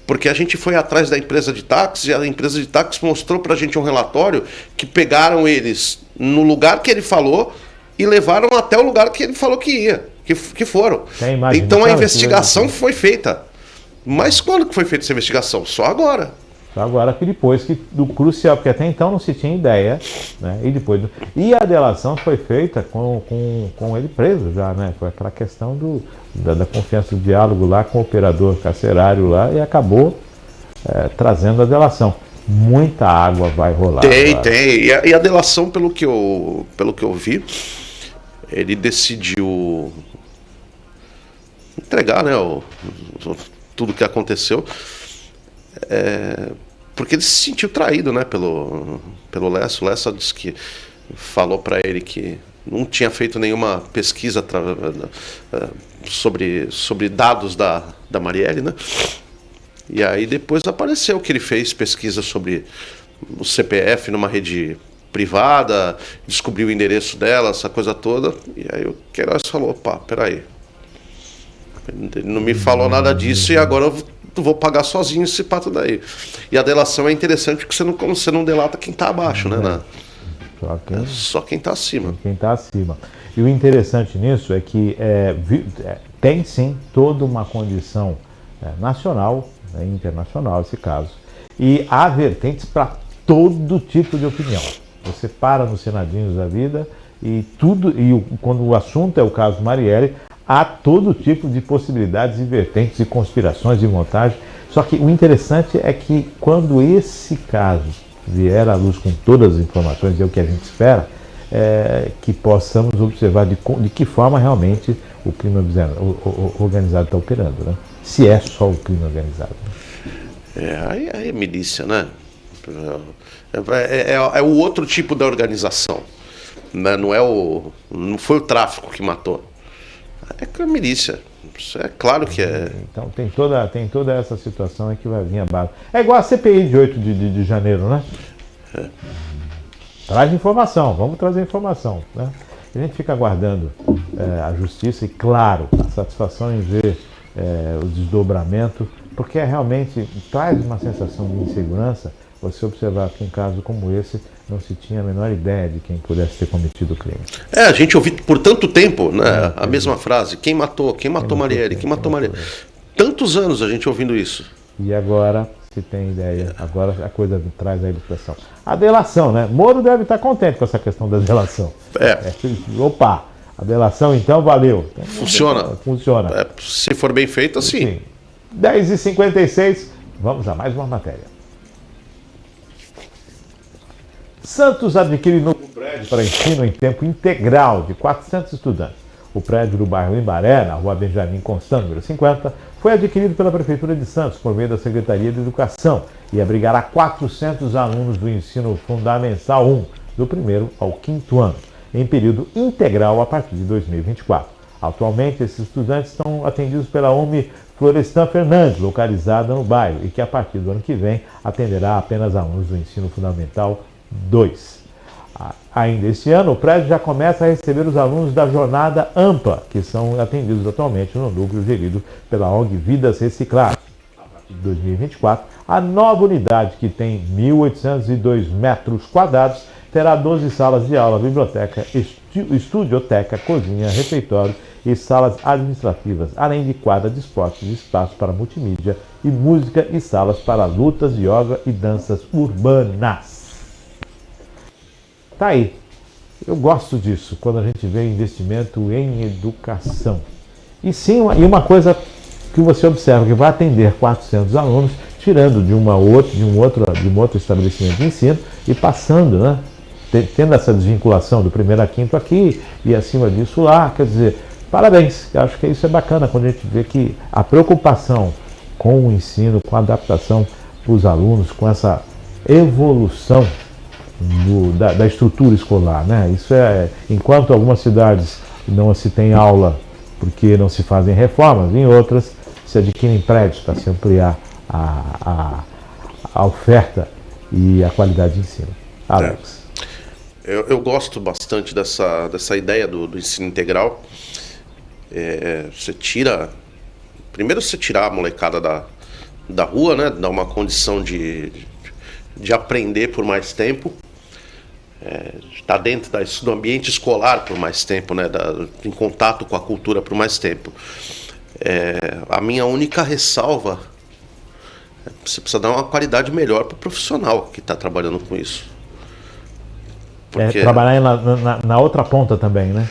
Porque a gente foi atrás da empresa de táxi e a empresa de táxi mostrou pra gente um relatório que pegaram eles no lugar que ele falou e levaram até o lugar que ele falou que ia, que foram. Então a investigação foi feita. Mas quando que foi feita essa investigação? Só agora. Só agora que depois do crucial, porque até então não se tinha ideia, né? E a delação foi feita com ele preso já, né? Foi aquela questão da confiança do diálogo lá com o operador carcerário lá e acabou trazendo a delação. Muita água vai rolar. Tem. E a delação, pelo que eu vi, ele decidiu entregar, né, tudo que aconteceu. Porque ele se sentiu traído, né, pelo Lessa. O Lessa disse que falou para ele que não tinha feito nenhuma pesquisa sobre dados da Marielle, né? E aí depois apareceu que ele fez pesquisa sobre o CPF numa rede privada, descobriu o endereço dela, essa coisa toda. E aí o Queiroz falou, peraí, ele não me falou nada disso e agora eu vou pagar sozinho esse pato daí. E a delação é interessante porque você não delata quem está abaixo, né? Só quem está acima. Quem está acima. E o interessante nisso é que tem sim toda uma condição nacional, internacional esse caso, e há vertentes para todo tipo de opinião. Você para nos Senadinhos da vida e quando o assunto é o caso Marielle, há todo tipo de possibilidades e vertentes e conspirações e montagem. Só que o interessante é que quando esse caso vier à luz com todas as informações, é o que a gente espera, que possamos observar de que forma realmente o crime organizado está operando, né? Se é só o crime organizado. Aí é milícia, né? É o outro tipo da organização, né? Não foi o tráfico que matou. É com a milícia. Isso é claro que é. Então tem toda essa situação que vai vir a base. É igual a CPI de 8 de janeiro, né? Traz informação, vamos trazer informação, né? A gente fica aguardando a justiça e, claro, a satisfação em ver o desdobramento, porque realmente traz uma sensação de insegurança você observar que um caso como esse não se tinha a menor ideia de quem pudesse ter cometido o crime. A gente ouviu por tanto tempo, né, a mesma frase, quem matou Marielle, quem matou Marielle. Tantos anos a gente ouvindo isso. E agora se tem ideia, agora a coisa traz a ilustração. A delação, né? Moro deve estar contente com essa questão da delação. Opa, a delação então valeu. Funciona. Se for bem feita, sim. 10h56, vamos a mais uma matéria. Santos adquire novo prédio para ensino em tempo integral de 400 estudantes. O prédio do bairro Imbaré, na rua Benjamin Constant, número 50, foi adquirido pela Prefeitura de Santos por meio da Secretaria de Educação e abrigará 400 alunos do ensino fundamental 1, do 1º ao 5º ano, em período integral a partir de 2024. Atualmente, esses estudantes estão atendidos pela UME Florestan Fernandes, localizada no bairro, e que a partir do ano que vem atenderá apenas alunos do ensino fundamental 2. Ainda este ano, o prédio já começa a receber os alunos da Jornada AMPA, que são atendidos atualmente no núcleo gerido pela ONG Vidas Recicladas. A partir de 2024, a nova unidade, que tem 1.802 metros quadrados, terá 12 salas de aula, biblioteca, estudioteca, cozinha, refeitório e salas administrativas, além de quadra de esportes, espaço para multimídia e música e salas para lutas, yoga e danças urbanas. Tá aí. Eu gosto disso, quando a gente vê investimento em educação. E sim, uma coisa que você observa, que vai atender 400 alunos, tirando de um outro estabelecimento de ensino e passando, né? Tendo essa desvinculação do 1º a 5º aqui e acima disso lá, quer dizer, parabéns. Eu acho que isso é bacana quando a gente vê que a preocupação com o ensino, com a adaptação para os alunos, com essa evolução da estrutura escolar, né? Isso enquanto algumas cidades não se tem aula porque não se fazem reformas, em outras se adquirem prédios para se ampliar a oferta e a qualidade de ensino. Alex. Eu gosto bastante dessa ideia do ensino integral. Primeiro você tirar a molecada da rua, né? Dar uma condição de aprender por mais tempo. Estar dentro do ambiente escolar por mais tempo, né? Em contato com a cultura por mais tempo. A minha única ressalva você precisa dar uma qualidade melhor para o profissional que está trabalhando com isso. Trabalhar na outra ponta também, né?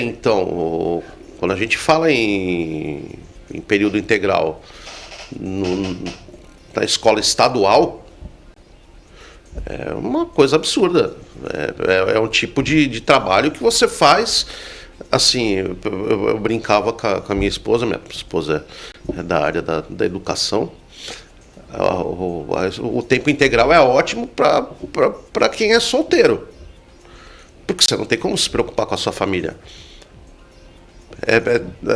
Então, quando a gente fala em período integral na escola estadual, é uma coisa absurda. É um tipo de trabalho que você faz. Assim, eu brincava com a minha esposa é da área da educação. O tempo integral é ótimo para quem é solteiro, porque você não tem como se preocupar com a sua família.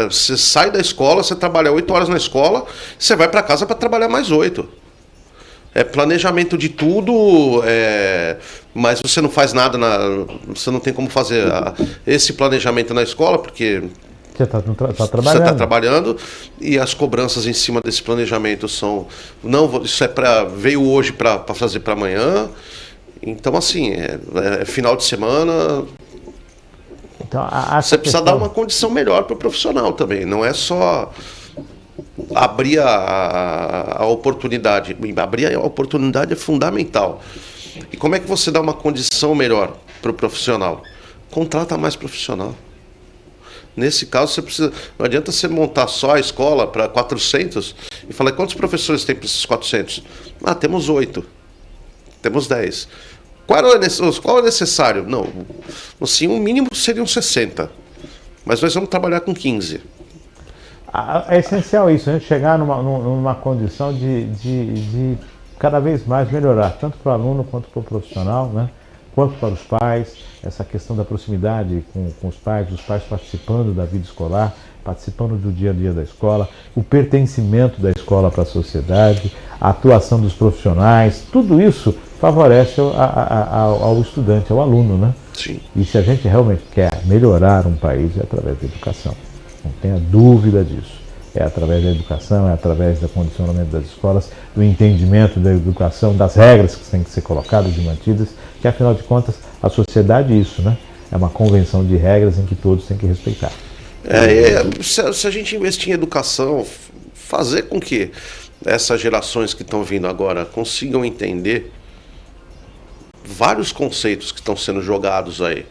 Você sai da escola, você trabalha 8 horas na escola, você vai para casa para trabalhar mais 8. Planejamento de tudo, mas você não faz nada, você não tem como fazer esse planejamento na escola, porque você está trabalhando. Você está trabalhando e as cobranças em cima desse planejamento são... Não, isso veio hoje para fazer para amanhã. Então, assim, final de semana... Então, você precisa dar uma condição melhor para o profissional também. Não é só abrir a oportunidade. Abrir a oportunidade é fundamental. E como é que você dá uma condição melhor para o profissional? Contrata mais profissional. Nesse caso, você precisa. Não adianta você montar só a escola para 400 e falar quantos professores tem para esses 400? Temos 8. Temos 10. Qual é necessário? Não. Assim, o mínimo seriam 60. Mas nós vamos trabalhar com 15. É essencial isso, a gente chegar numa condição de cada vez mais melhorar, tanto para o aluno quanto para o profissional, né? Quanto para os pais, essa questão da proximidade com os pais participando da vida escolar, participando do dia a dia da escola, o pertencimento da escola para a sociedade, a atuação dos profissionais, tudo isso favorece ao estudante, ao aluno, né? Sim. E se a gente realmente quer melhorar um país, é através da educação. Não tenha dúvida disso. É através da educação, é através do condicionamento das escolas, do entendimento da educação, das regras que têm que ser colocadas e mantidas, que afinal de contas a sociedade é isso, né? É uma convenção de regras em que todos têm que respeitar. Se a gente investir em educação, fazer com que essas gerações que estão vindo agora consigam entender vários conceitos que estão sendo jogados aí,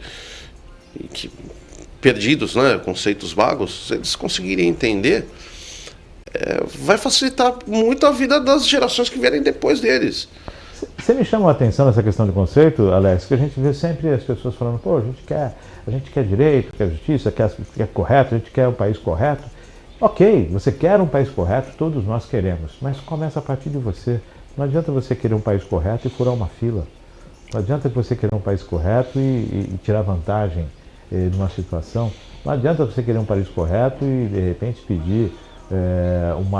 perdidos, né? Conceitos vagos, se eles conseguirem entender, vai facilitar muito a vida das gerações que vierem depois deles. Você me chama a atenção nessa questão de conceito, Alex, que a gente vê sempre as pessoas falando, pô, a gente quer direito, quer justiça, quer correto, a gente quer um país correto. Ok, você quer um país correto, todos nós queremos, mas começa a partir de você. Não adianta você querer um país correto e furar uma fila. Não adianta você querer um país correto e tirar vantagem numa situação. Não adianta você querer um país correto e, de repente, pedir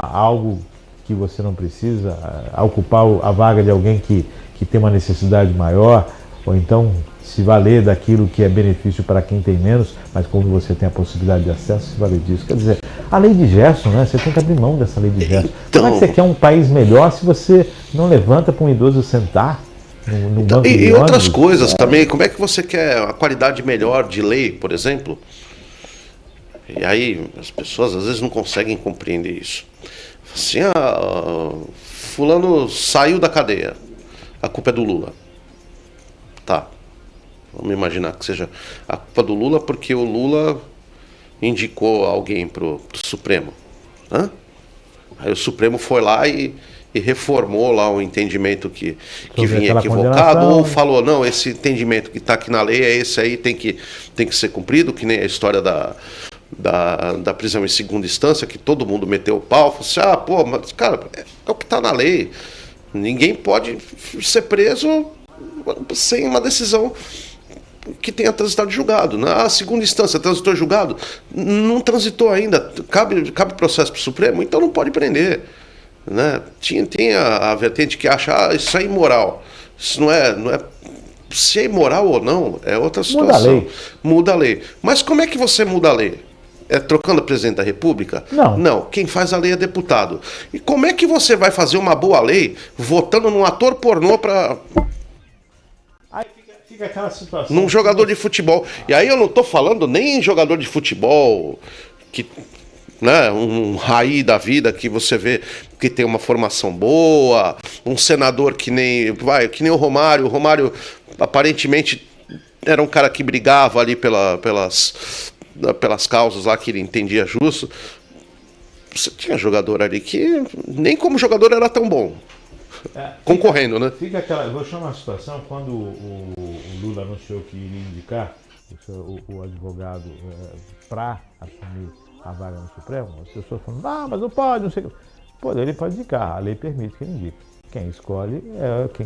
algo que você não precisa, ocupar a vaga de alguém que tem uma necessidade maior, ou então se valer daquilo que é benefício para quem tem menos, mas quando você tem a possibilidade de acesso, se valer disso. Quer dizer, a lei de Gerson, né? Você tem que abrir mão dessa lei de Gerson. Então, como é que você quer um país melhor se você não levanta para um idoso sentar no banco de e outras ônibus? coisas também, como é que você quer a qualidade melhor de lei, por exemplo? E aí as pessoas às vezes não conseguem compreender isso. Assim, fulano saiu da cadeia, a culpa é do Lula. Tá, vamos imaginar que seja a culpa do Lula porque o Lula indicou alguém pro Supremo, né? Aí o Supremo foi lá e reformou lá o entendimento que vinha equivocado, ou falou, não, esse entendimento que está aqui na lei é esse aí, tem que ser cumprido, que nem a história da prisão em segunda instância, que todo mundo meteu o pau, falou assim, pô, mas cara, é o que está na lei, ninguém pode ser preso sem uma decisão que tenha transitado de julgado, né? A segunda instância transitou julgado, não transitou ainda, cabe processo para o Supremo, então não pode prender, né? Tem a vertente que acha isso é imoral, isso não é se é imoral ou não é outra situação. Muda a lei. Mas como é que você muda a lei? É trocando o presidente da República? Não, quem faz a lei é deputado. E como é que você vai fazer uma boa lei votando num ator pornô para fica aquela situação num jogador de futebol? E aí eu não estou falando nem em jogador de futebol que, né, um Raí da vida que você vê que tem uma formação boa, um senador que nem o Romário. O Romário aparentemente era um cara que brigava ali pelas causas lá que ele entendia justo. Você tinha jogador ali que nem como jogador era tão bom. Concorrendo, né? Eu vou chamar uma situação quando o Lula anunciou que iria indicar o advogado para assumir a vaga no Supremo. As pessoas falam, mas não pode, não sei o que. Pô, ele pode indicar, a lei permite que ele indique. Quem escolhe,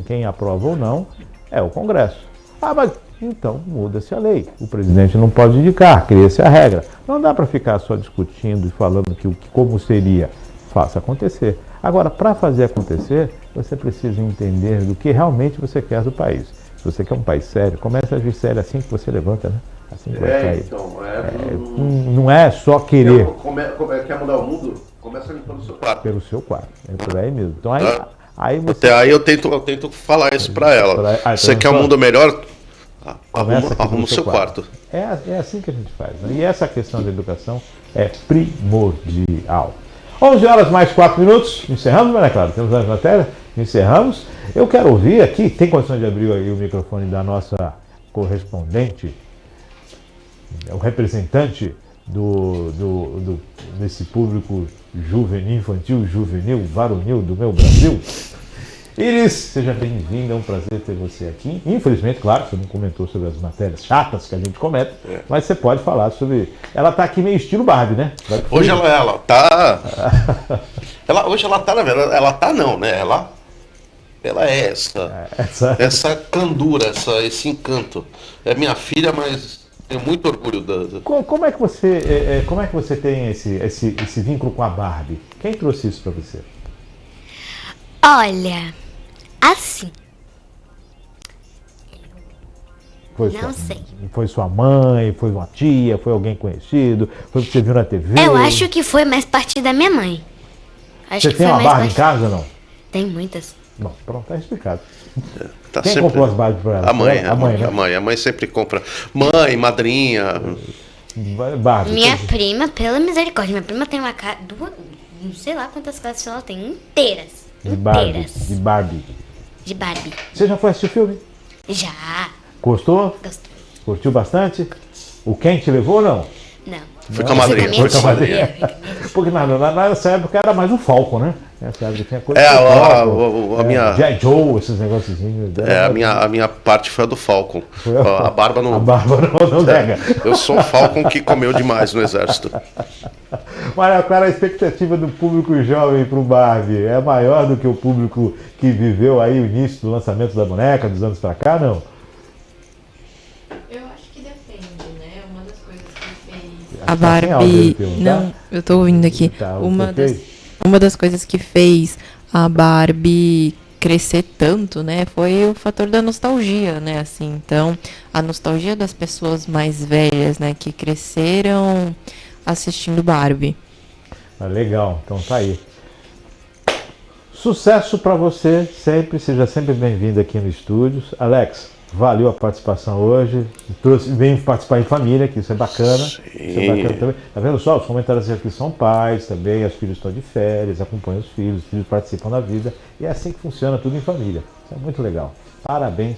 quem aprova ou não, é o Congresso. Mas então muda-se a lei. O presidente não pode indicar, cria-se a regra. Não dá para ficar só discutindo e falando como seria. Faça acontecer. Agora, para fazer acontecer, você precisa entender do que realmente você quer do país. Se você quer um país sério, comece a agir sério assim que você levanta, né? Assim que vai sair. Não é só querer. Quer mudar o mundo? Começa limpando o seu quarto. Pelo seu quarto. É por aí mesmo. Então aí você... Até aí eu tento falar isso para ela. Você quer um mundo melhor? Arruma o seu quarto. É assim que a gente faz, né? E essa questão da educação é primordial. 11 horas mais 4 minutos. Encerramos, Maria Clara? Temos mais matéria? Encerramos. Eu quero ouvir aqui, tem condição de abrir aí o microfone da nossa correspondente, o representante desse público juvenil, infantil, juvenil, varonil do meu Brasil. Iris, seja bem-vinda, é um prazer ter você aqui. Infelizmente, claro, você não comentou sobre as matérias chatas que a gente comete, mas você pode falar sobre... Ela tá aqui meio estilo Barbie, né? Hoje ela tá... hoje ela tá, na verdade, ela tá não, né? Ela é essa candura, esse encanto. É minha filha, mas tenho muito orgulho Como é que você tem esse vínculo com a Barbie? Quem trouxe isso para você? Olha, assim. Sei. Foi sua mãe, foi uma tia, foi alguém conhecido, foi o que você viu na TV? Eu acho que foi mais parte da minha mãe. Você tem uma Barbie em casa ou não? Tem muitas. Bom, pronto, tá explicado. Quem comprou as Barbies para ela? A mãe sempre compra. Mãe, madrinha. Barbie. Minha prima, pela misericórdia, minha prima tem uma casa, não sei lá quantas casas ela tem, inteiras. De Barbie. Você já foi assistir o filme? Já. Gostou? Gostei. Curtiu bastante? O Ken te levou ou não? Não. Foi com a madrinha. Porque nessa época era mais o Falcon, né? Essa época tinha coisa a minha... G.I. Joe, esses negócios. A minha parte foi a do Falcon. A barba não... A barba não nega. Eu sou o Falcon que comeu demais no exército. Maria Clara, a expectativa do público jovem para o Barbie é maior do que o público que viveu aí o início do lançamento da boneca, dos anos para cá, não? Eu acho que depende, né? Uma das coisas que fez a Barbie... Não, eu tô ouvindo aqui. Tá, uma das coisas que fez a Barbie crescer tanto, né, foi o fator da nostalgia, né, assim. Então, a nostalgia das pessoas mais velhas, né, que cresceram assistindo Barbie. Legal, então tá aí. Sucesso para você sempre, seja sempre bem-vindo aqui no Estúdios. Alex, valeu a participação hoje. Vem participar em família, que isso é bacana. Isso é bacana também. Tá vendo só? Os comentários aqui são pais também, os filhos estão de férias, acompanham os filhos participam da vida. E é assim que funciona tudo em família. Isso é muito legal. Parabéns.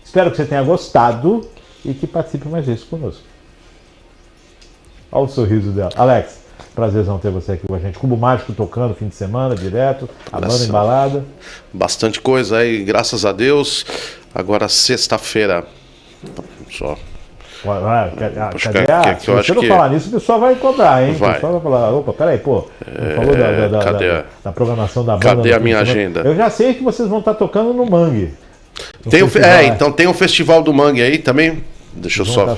Espero que você tenha gostado e que participe mais vezes conosco. Olha o sorriso dela. Alex, prazerzão ter você aqui com a gente. Cubo Mágico tocando fim de semana, direto. A banda embalada. Bastante coisa aí, graças a Deus. Agora, sexta-feira. Só. Se você não falar nisso, o pessoal vai cobrar, hein? Vai. O pessoal vai falar, opa, peraí, pô. Não falou da programação da banda. Cadê a minha agenda? Eu já sei que vocês vão estar tocando no Mangue. Então tem o Festival do Mangue aí também. Deixa eu só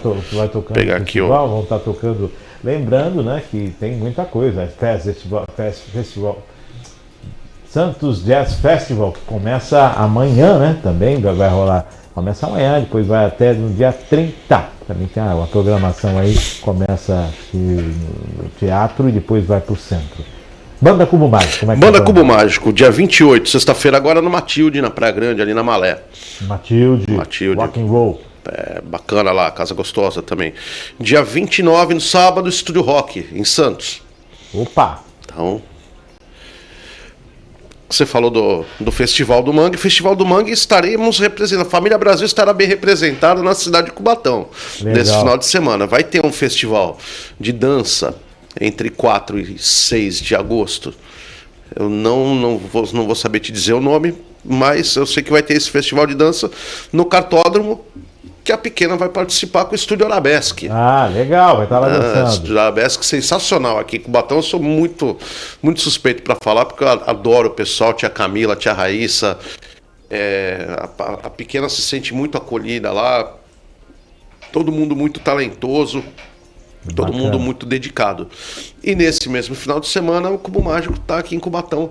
pegar aqui. Vão estar tocando. Lembrando, né, que tem muita coisa. Festival Santos Jazz Festival, que começa amanhã, né? Também vai rolar. Começa amanhã, depois vai até no dia 30. Também tem uma programação aí. Começa no teatro e depois vai pro centro. Banda Cubo Mágico, como é que Banda Cubo Mágico, dia 28, sexta-feira, agora no Matilde, na Praia Grande, ali na Malé. Matilde. Rock and Roll. Bacana lá, casa gostosa também. Dia 29, no sábado, Estúdio Rock, em Santos. Opa! Então, você falou do Festival do Mangue. Festival do Mangue estaremos representando. A Família Brasil estará bem representada na cidade de Cubatão. Legal. Nesse final de semana. Vai ter um festival de dança entre 4 e 6 de agosto. Eu não vou saber te dizer o nome, mas eu sei que vai ter esse festival de dança no Cartódromo, que a pequena vai participar com o Estúdio Arabesque. Ah, legal, vai estar lá dançando. Estúdio Arabesque sensacional aqui em Cubatão. Eu sou muito suspeito para falar, porque eu adoro o pessoal, tia Camila, tia Raíssa. A pequena se sente muito acolhida lá. Todo mundo muito talentoso. Todo mundo muito dedicado. E nesse mesmo final de semana, o Cubo Mágico está aqui em Cubatão,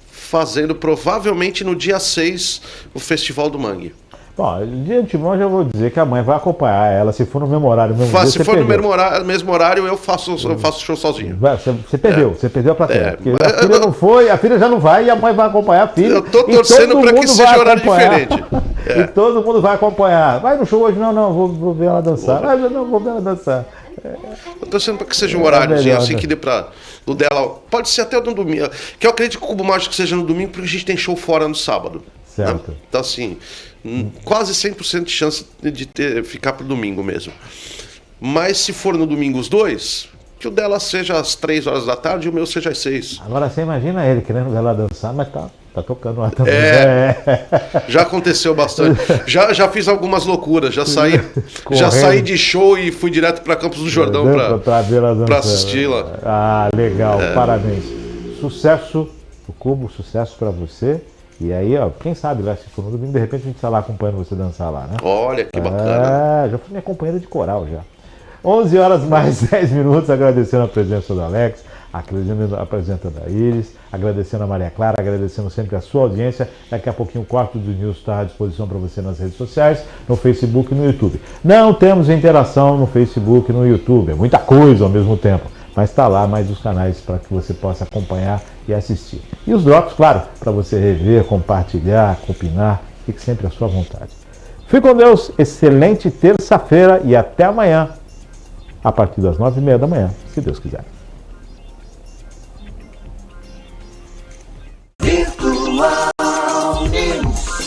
fazendo provavelmente no dia 6 o Festival do Mangue. Bom, de antemão eu já vou dizer que a mãe vai acompanhar ela, se for no mesmo horário. Se for no mesmo horário, eu faço show sozinho. Você perdeu a plateia. A filha não foi, a filha já não vai e a mãe vai acompanhar a filha. Eu tô torcendo para que seja horário diferente. E todo mundo vai acompanhar. Vai no show hoje? Não, vou ver ela dançar. Vou ver ela dançar. Eu tô torcendo para que seja um horáriozinho, assim que dê para o dela. Pode ser até no domingo. Que eu acredito que o Cubo Mágico seja no domingo, porque a gente tem show fora no sábado. Certo. Né? Então, assim, quase 100% de chance de ficar pro domingo mesmo. Mas se for no domingo os dois, que o dela seja às 3 horas da tarde e o meu seja às 6. Agora você imagina ele querendo ver ela dançar, mas tá tocando lá também. Já aconteceu bastante. Já fiz algumas loucuras. Já saí de show e fui direto para Campos do Jordão para assisti-la. Ah, legal. Parabéns. Sucesso pro Cubo, sucesso para você. E aí, ó, quem sabe lá, se for no domingo, de repente a gente está lá acompanhando você dançar lá, né? Olha, que bacana. Já fui minha companheira de coral já. 11 horas mais 10 minutos, agradecendo a presença do Alex, apresentando a Iris, agradecendo a Maria Clara, agradecendo sempre a sua audiência. Daqui a pouquinho o quarto do News está à disposição para você nas redes sociais, no Facebook e no YouTube. Não temos interação no Facebook e no YouTube, é muita coisa ao mesmo tempo. Mas está lá mais os canais para que você possa acompanhar e assistir. E os drops, claro, para você rever, compartilhar, opinar, fique sempre à sua vontade. Fique com Deus, excelente terça-feira e até amanhã, a partir das 9h30 da manhã, se Deus quiser. Virtual News.